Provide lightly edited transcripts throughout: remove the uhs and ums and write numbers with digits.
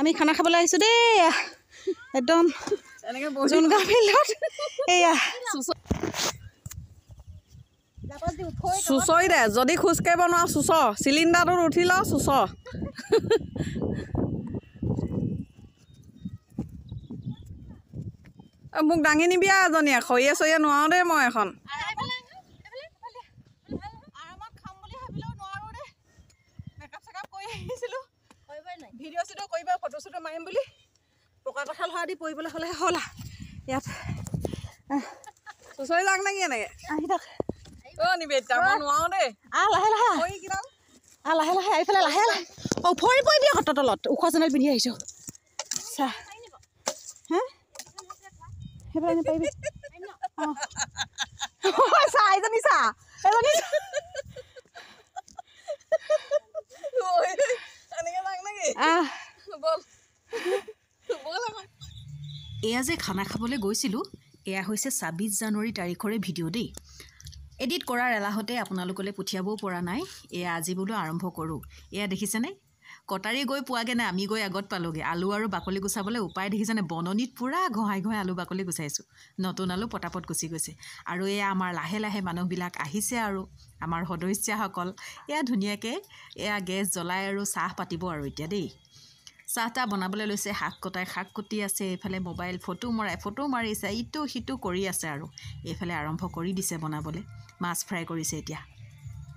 আমি খানা খাবলৈ আহিছোঁ দেই একদম জুনগা ফিল্ডত এয়া চুচই দে যদি খোজকাঢ়িব নোৱাৰো চুচ চিলিণ্ডাৰটোত উঠি লওঁ চুচ মোক দাঙি নিবি এজনীয়ে খৰিয়ে চৰিয়ে নোৱাৰো দেই মই এখন ভিডিঅ' চিডিঅ' কৰিব ফটো চটো মাৰিম বুলি পকা কঁঠাল হোৱা দি পৰিবলৈ হ'লে হ'ল ইয়াত চুচৰি যাওক নেকি এনেকৈ আহি থাক নিবেদিতা মই নোৱাৰো দেই লাহে লাহে খৰি কিডাল লাহে লাহে এইফালে লাহে লাহে ভৰি পৰিবি আকৌ তলত ওখ চেনেল পিন্ধি আহিছোঁ চা হে সেইফালে পাৰিবি চা এজনী চা এজনী এয়া যে খানা খাবলৈ গৈছিলোঁ এয়া হৈছে ২৬ জানুৱাৰী তাৰিখৰে ভিডিঅ' দেই এডিট কৰাৰ এলাহতে আপোনালোকলৈ পঠিয়াবও পৰা নাই এয়া আজি বোলো আৰম্ভ কৰোঁ এয়া দেখিছেনে কটাৰী গৈ পোৱাগৈ নাই আমি গৈ আগত পালোগৈ আলু আৰু বাকলি গুচাবলৈ উপায় দেখিছেনে বননিত পূৰা ঘঁহাই ঘঁহাই আলু বাকলি গুচাইছোঁ নতুন আলু পটাপট গুচি গৈছে আৰু এয়া আমাৰ লাহে লাহে মানুহবিলাক আহিছে আৰু আমাৰ সদস্যাসকল এয়া ধুনীয়াকৈ এয়া গেছ জ্বলাই আৰু চাহ পাতিব আৰু এতিয়া দেই চাহ তাহ বনাবলৈ লৈছে শাক কটাই শাক কুটি আছে এইফালে মোবাইল ফটো মাৰিছে ইটো সিটো কৰি আছে আৰু এইফালে আৰম্ভ কৰি দিছে বনাবলৈ মাছ ফ্ৰাই কৰিছে এতিয়া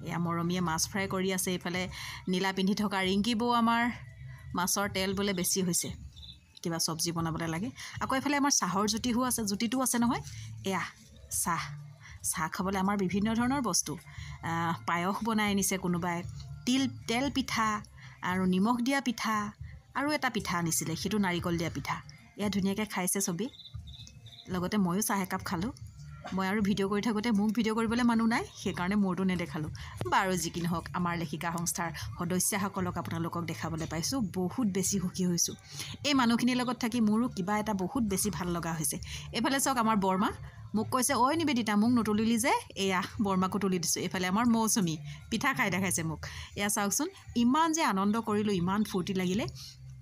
এয়া মৰমীয়ে মাছ ফ্ৰাই কৰি আছে এইফালে নীলা পিন্ধি থকা ৰিংকি বৌ আমাৰ মাছৰ তেল বোলে বেছি হৈছে কিবা চব্জি বনাবলৈ লাগে আকৌ এইফালে আমাৰ চাহৰ জুতিটো আছে নহয় এয়া চাহ খাবলৈ আমাৰ বিভিন্ন ধৰণৰ বস্তু পায়স বনাই আনিছে কোনোবাই তেল পিঠা আৰু নিমখ দিয়া পিঠা আৰু এটা পিঠা আনিছিলে সেইটো নাৰিকল দিয়া পিঠা এয়া ধুনীয়াকৈ খাইছে চবেই লগতে ময়ো চাহ একাপ খালোঁ মই আৰু ভিডিঅ' কৰি থাকোঁতে মোক ভিডিঅ' কৰিবলৈ মানুহ নাই সেইকাৰণে মোৰটো নেদেখালোঁ বাৰু যি কি নহওক আমাৰ লেখিকা সংস্থাৰ সদস্যাসকলক আপোনালোকক দেখাবলৈ পাইছোঁ বহুত বেছি সুখী হৈছোঁ এই মানুহখিনিৰ লগত থাকি মোৰো কিবা এটা বহুত বেছি ভাল লগা হৈছে এইফালে চাওক আমাৰ বৰমা মোক কৈছে ঐ নিবেদিতা মোক নতুলিলি যে এয়া বৰমাকো তুলি দিছোঁ এইফালে আমাৰ মৌচুমী পিঠা খাই দেখাইছে মোক এয়া চাওকচোন ইমান যে আনন্দ কৰিলোঁ ইমান ফূৰ্তি লাগিলে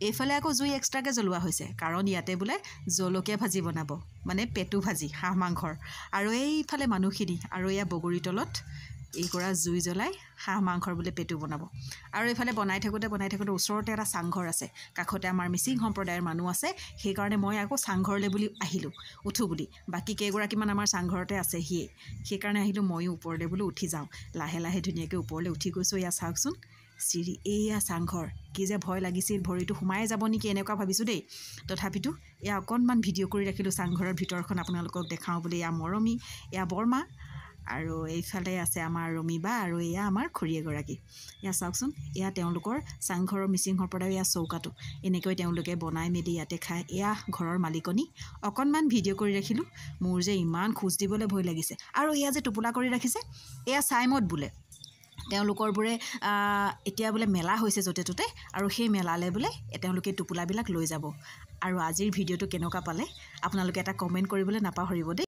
এইফালে আকৌ জুই এক্সট্ৰাকৈ জ্বলোৱা হৈছে কাৰণ ইয়াতে বোলে জলকীয়া ভাজি বনাব মানে পেটু ভাজি হাঁহ মাংসৰ আৰু এইফালে মানুহখিনি আৰু এয়া বগৰী তলত এইকৰা জুই জ্বলাই হাঁহ মাংসৰ বোলে পেটু বনাব আৰু এইফালে বনাই থাকোঁতে ওচৰতে এটা চাংঘৰ আছে কাষতে আমাৰ মিচিং সম্প্ৰদায়ৰ মানুহ আছে সেইকাৰণে মই আকৌ চাংঘৰলৈ বুলি আহিলোঁ উঠোঁ বুলি বাকী কেইগৰাকীমান আমাৰ চাংঘৰতে আছে সেইকাৰণে আহিলোঁ ময়ো ওপৰলৈ বোলো উঠি যাওঁ লাহে লাহে ধুনীয়াকৈ ওপৰলৈ উঠি গৈছোঁ এয়া চাওকচোন চিৰি এয়া চাংঘৰ কি যে ভয় লাগিছিল ভৰিটো সোমাই যাব নেকি এনেকুৱা ভাবিছোঁ দেই তথাপিতো এয়া অকণমান ভিডিঅ' কৰি ৰাখিলোঁ চাংঘৰৰ ভিতৰখন আপোনালোকক দেখাওঁ বুলি এয়া মৰমী এয়া বৰমা আৰু এইফালে আছে আমাৰ ৰমিবা আৰু এয়া আমাৰ খুৰী এগৰাকী এয়া চাওকচোন এয়া তেওঁলোকৰ চাংঘৰৰ মিচিং সম্প্ৰদায়ৰ এয়া চৌকাটো এনেকৈ তেওঁলোকে বনাই মেলি ইয়াতে খায় এয়া ঘৰৰ মালিকনী অকণমান ভিডিঅ' কৰি ৰাখিলোঁ মোৰ যে ইমান খোজ দিবলৈ ভয় লাগিছে আৰু এয়া যে টোপোলা কৰি ৰাখিছে এয়া চাইমদ বোলে তেওঁলোকৰ বোলে এতিয়া বোলে মেলা হৈছে য'তে ত'তে আৰু সেই মেলালৈ বোলে তেওঁলোকে টোপোলাবিলাক লৈ যাব আৰু আজিৰ ভিডিঅ'টো কেনেকুৱা পালে আপোনালোকে এটা কমেণ্ট কৰিবলৈ নাপাহৰিব দেই